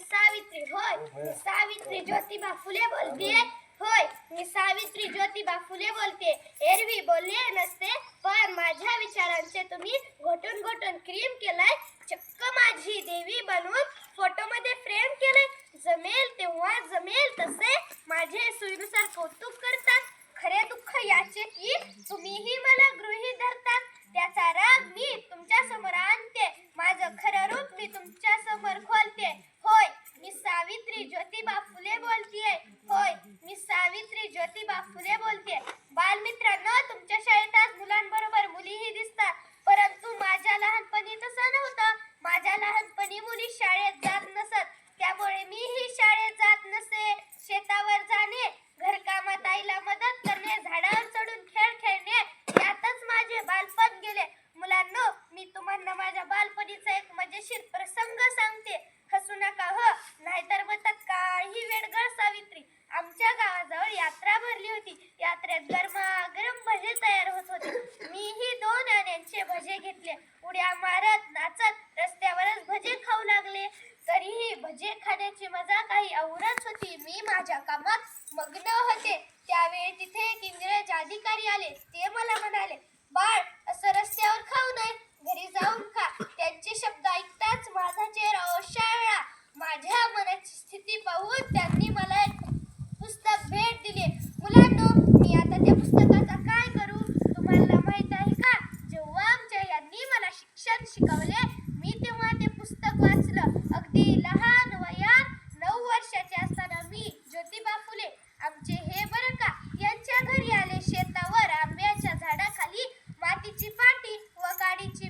सावित्री होय मी सावित्री ज्योतिबा फुले बोलतेय होय मी सावित्री ज्योतिबा फुले बोलते. एरवी बोलले नसते पण माझ्या विचारांचे तुम्ही घोटून घोटून क्रीम केलाय. चक्क माझी देवी बनवून फोटो मध्ये फ्रेम केलंय. जमेल तेव्हा जमेल तसे माझे सोयीनुसार कौतुक करतात. खरे दुःख याचे की तुम्हीही मला गृहीत धरतात. त्याचा राग मी तुमच्या समोर आणते. माझं खरं रूप मी तुमच्या समोर खोलते. होय मी सावित्री ज्योतिबा फुले बोलतेय. होय मी सावित्री ज्योतिबा फुले बोलतेय. बालमित्रांनो, तुमच्या शाळेत आज मुलांबरोबर मुलीही दिसतात. परंतु माझ्या लहानपणी तसं नव्हतं. माझ्या लहानपणी मुली शाळेत जात नसत. त्यामुळे मीही शाळेत जात नसे. शेतावर जाणे, घरकामात आईला मदत करणे, झाडावर चढून खेळ खेळणे यातच माझे बालपण गेले. मुलांनो, मी तुम्हाला माझ्या बालपणीचा एक मजेशीर प्रसंग सांगते. हसू नका हो, नाहीतर म्हणतात काही वेडगळ सावित्री. आमच्या गावाजवळ यात्रा भरली होती. यात्रेत गरमागरम भजे तयार होत होते. मीही 2 आण्यांचे भजे घेतले. उड्या मारत नाचत रस्त्यावरच भजे खाऊ लागले. तरीही भजे खाण्याची मजा काही औरच होती. मी माझ्या कामात मग्न होते. त्यावेळी तिथे एक इंग्रज अधिकारी आले. ते मला म्हणाले, बाळ, असं रस्त्यावर खाऊ नये, घरी जाऊन खा. त्यांचे शब्द ऐकताच माझा चेहरा ओशाळला. माझ्या मनाची स्थिती पाहून त्यांनी मला एक पुस्तक भेट दिले. मुलांनो, मी आता त्या पुस्तकाचा काय करू? तुम्हाला माहित आहे का? जेव्हा आमच्या यांनी मला शिक्षण शिकवले, मी तेव्हा ते पुस्तक वाचलं. अगदी लहान वयात 9 वर्षाचे असताना मी ज्योतिबा फुले आमचे हे बरं का, यांच्या घरी आले. शेतावर आंब्याच्या झाडाखाली मातीची पाटी व काडीची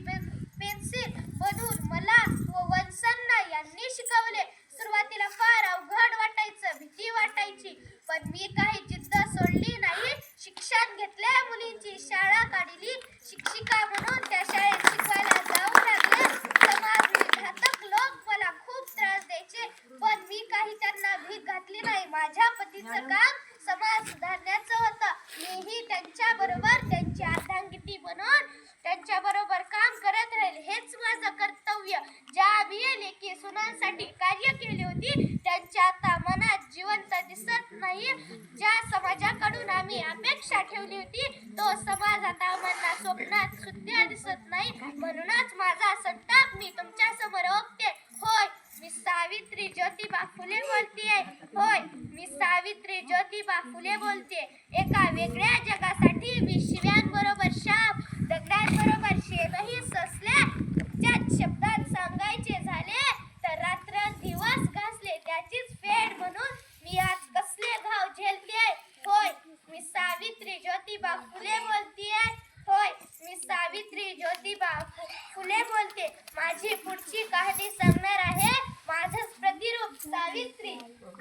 पेन्सिल बनवून मला व वत्संना यांनी शिकवले. सुरुवातीला फार अवघड वाटायचं, भीती वाटायची, पण मी काही जिद्द सोडली नाही. शिक्षण घेतल्या, मुलींची शाळा काढली. शिक्षिका म्हणून त्या शाळेत शिकवायला जाऊ लागले. समाजविघातक लोक मला खूप त्रास द्यायचे, पण मी काही त्यांना भीक घातली नाही. माझ्या पतीचं काम समाज सुधारण्याचं होतं. मीही त्यांच्या बरोबर त्यांची अर्धांगिनी बनून त्यांच्या बरोबर काम करत राहील. हेच माझं कर्तव्य. ज्या मी लेकी सुनांसाठी कार्य केली होती त्यांच्या आता मनात जिवंत दिसत नाही. ज्या समाजाकडून आम्ही अपेक्षा ठेवली होती तो समाज आता आम्हाला स्वप्नात सुद्धा दिसत नाही. म्हणूनच माझा संताप मी तुमच्या समोर ओकते. होय मी सावित्री ज्योतिबा फुले बोलतेय. होय मी सावित्री ज्योतिबा फुले बोलते. एका वेगळ्या जगासाठी मी शिव्यांबरोबर शाप, दगडांबरोबर शेणही ससले. त्याच शब्दात सांगायचे झाले तर रात्र दिवस घासले. त्याचीच फेड म्हणून मी आज कसले घाव झेलतेय. होय मी सावित्री ज्योतिबा फुले बोलतेय. होय मी सावित्री ज्योतिबा फुले बोलते. माझी पुढची कहाणी सांगणार आहे माझंच प्रतिरूप सावित्री.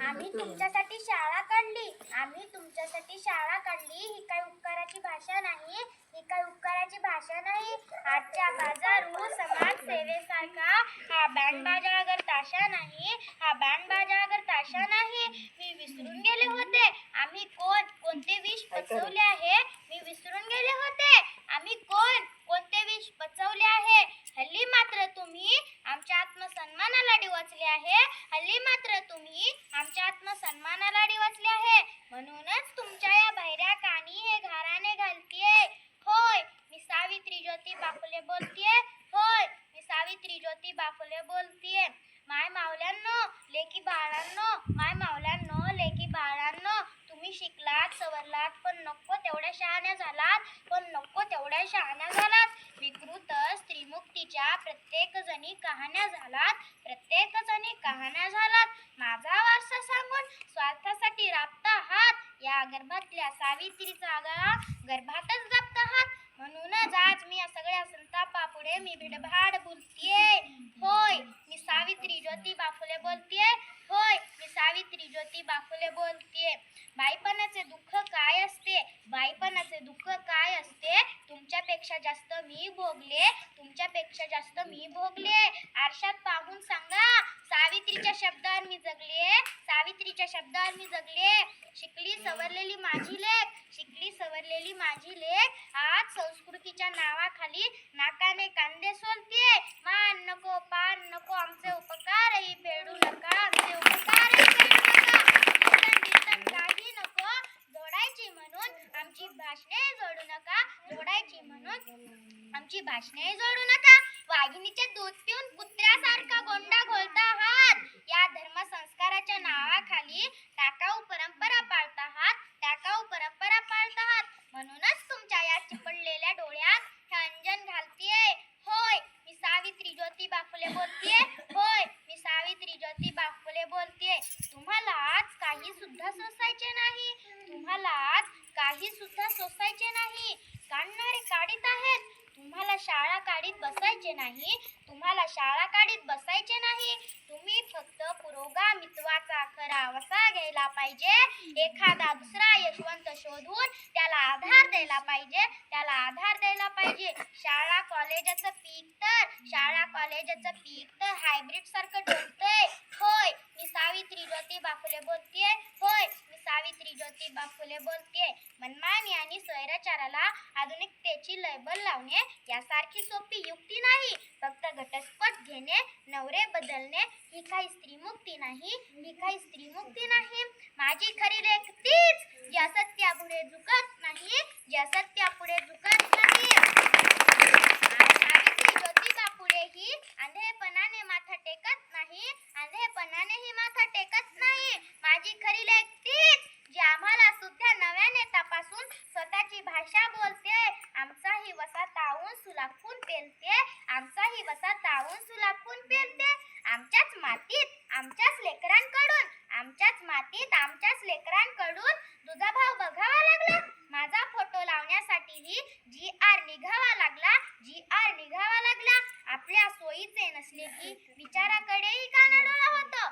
आम्ही तुमच्यासाठी शाळा काढली. आम्ही तुमच्यासाठी शाळा काढली. ही काही उपकाराची भाषा नाही. ही काही उपकाराची भाषा नाही. आजच्या बाजारू समाज सेवेसारखा हा बँड बाजा अगर ताशा नाही. हा बँड बाजा अगर ताशा नाही. मी विसरून गेले होते आम्ही कोण, कोणते विष पचवले आहे. मी विसरून गेले होते आम्ही कोण, कोणते विष पचवले आहे. हल्ली मात्र तुम्ही आमच्या आत्मसन्मानाला डिवचले आहे. हल्ली मात्र तुम्ही आमच्या आत्मसन्मानाला डिवचले आहे. म्हणूनच तुमच्या या बहिऱ्या कानी हे घाराने घालतीये. होय मी सावित्री ज्योतिबा फुले बोलतीये. होय मी सावित्री ज्योतिबा फुले बोलतीये. माय मावल्यांनो, लेकी बाळांनो, माय मावल्यांनो, लेकी बाळांनो, तुम्ही शिकलात, सवरलात, पण नको तेवढ्या शहाण्या झालात. पण नको तेवढ्या शहाण्या झालात. विकृत स्त्रीमुक्तीच्या प्रत्येक जणी कहाण्या झालात. प्रत्येक जणी कहाण्या झालात. माझा वारसा सांगून स्वार्थासाठी राबता आहात. या गर्भातल्या सावित्रीचा गळा गर्भातच दाबता आहात. म्हणूनच आज मी या सगळ्या संतापापुढे मी बिडभाड बोलतीये. होय मी सावित्री ज्योतिबा फुले बोलतीये. होय मी सावित्री ज्योतिबा फुले बोलतीये. बाईपणाचे दुःख काय असते, बाईपणाचे दुःख काय असते तुमच्यापेक्षा जास्त मी भोगले. तुमच्यापेक्षा जास्त मी भोगले. आरशात पाहून सांगा, सावित्रीच्या शब्दावर मी जगले. सावित्रीच्या शब्दावर मी जगले. शिकली सवरलेली माझी लेक, शिकली सवरलेली माझी लेक आज संस्कृतीच्या नावाखाली नाकाने कांदे सोलतीये. मान नको, पान नको, आमचे उपकारही फेडू नका. आमचे भाषणे जोडू नका. वाघिणीचे दूध पिऊन कुत्र्यासारखा गोंडा घोलता आहात. या धर्मसंस्काराच्या नावाखाली टाकाऊ परंपरा पाळता आहात. म्हणूनच तुमच्या या चिपळलेल्या डोळ्यात हे अंजन घालतीये. होय, मी सावित्री ज्योतिबा फुले बोलतीये. तुम्हाला आज काही सुद्धा सोसायचे नाही. काढणारे काढीत आहेत. तुम्हाला शाळा काढीत बसायचे नाही. तुम्ही फक्त पुरोगामित्वाचा खरा वसा घ्यायला पाहिजे. एखादा दुसरा यशवंत शोधून त्याला आधार द्यायला पाहिजे. शाळा कॉलेजाचं पीक तर हायब्रिड सारखं ठरतंय. होय, मी सावित्री ज्योतिबा फुले बोलतेय. मनमानी आणि स्वैराचाराला आधुनिकतेची लेबल लावणे यासारखी सोपी युक्ती नाही. फक्त घटस्फोट घेणे, नवरे बदलणे ही काही स्त्रीमुक्ती नाही. माझी खरी लेक तीच जी असत्यापुढे झुकत नाही. सावित्री ज्योतिबा फुले ही आंधळेपणाने माथा टेकत नाही. माझी खरी लेक तीच जी आम्हाला सुद्धा नव्याने तपासून स्वतःची भाषा बोलते. आमचाही वसा तावून सुलाखून पेलते. आमच्याच मातीत आमच्याच लेकरांकडून दुजाभाव बघावा लागला. माझा फोटो लावण्यासाठीही GR निघावा लागला. आपल्या सोयीचे नसले की विचाराकडेही कानाडोळा होतो.